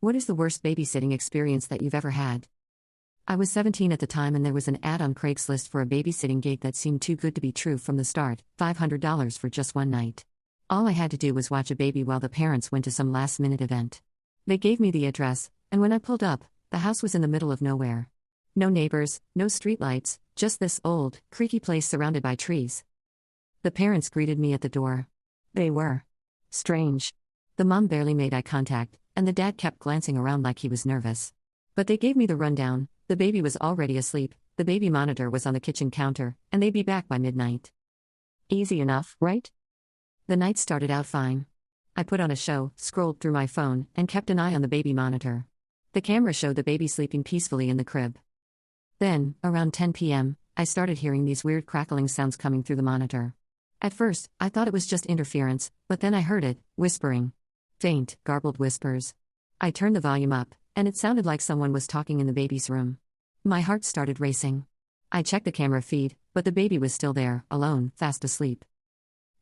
What is the worst babysitting experience that you've ever had? I was 17 at the time and there was an ad on Craigslist for a babysitting gig that seemed too good to be true from the start, $500 for just one night. All I had to do was watch a baby while the parents went to some last-minute event. They gave me the address, and when I pulled up, the house was in the middle of nowhere. No neighbors, no streetlights, just this old, creaky place surrounded by trees. The parents greeted me at the door. They were strange. The mom barely made eye contact, and the dad kept glancing around like he was nervous. But they gave me the rundown. The baby was already asleep, the baby monitor was on the kitchen counter, and they'd be back by midnight. Easy enough, right? The night started out fine. I put on a show, scrolled through my phone, and kept an eye on the baby monitor. The camera showed the baby sleeping peacefully in the crib. Then, around 10 p.m., I started hearing these weird crackling sounds coming through the monitor. At first, I thought it was just interference, but then I heard it, whispering. Faint, garbled whispers. I turned the volume up, and it sounded like someone was talking in the baby's room. My heart started racing. I checked the camera feed, but the baby was still there, alone, fast asleep.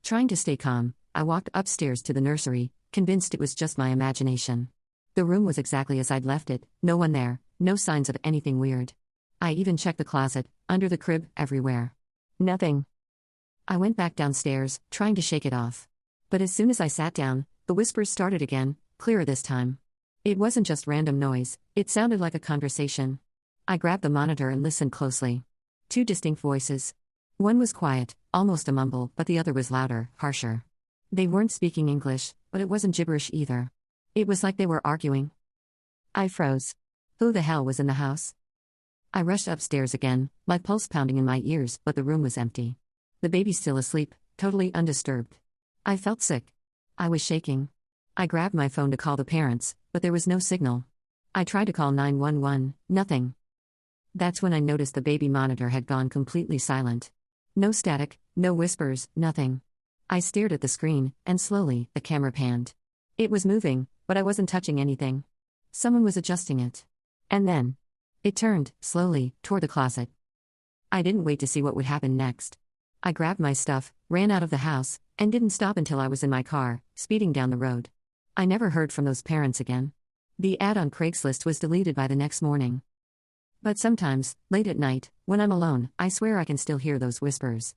Trying to stay calm, I walked upstairs to the nursery, convinced it was just my imagination. The room was exactly as I'd left it, no one there, no signs of anything weird. I even checked the closet, under the crib, everywhere. Nothing. I went back downstairs, trying to shake it off. But as soon as I sat down, the whispers started again, clearer this time. It wasn't just random noise, it sounded like a conversation. I grabbed the monitor and listened closely. Two distinct voices. One was quiet, almost a mumble, but the other was louder, harsher. They weren't speaking English, but it wasn't gibberish either. It was like they were arguing. I froze. Who the hell was in the house? I rushed upstairs again, my pulse pounding in my ears, but the room was empty. The baby still asleep, totally undisturbed. I felt sick. I was shaking. I grabbed my phone to call the parents, but there was no signal. I tried to call 911, nothing. That's when I noticed the baby monitor had gone completely silent. No static, no whispers, nothing. I stared at the screen, and slowly, the camera panned. It was moving, but I wasn't touching anything. Someone was adjusting it. And then, it turned, slowly, toward the closet. I didn't wait to see what would happen next. I grabbed my stuff, ran out of the house, and didn't stop until I was in my car, speeding down the road. I never heard from those parents again. The ad on Craigslist was deleted by the next morning. But sometimes, late at night, when I'm alone, I swear I can still hear those whispers.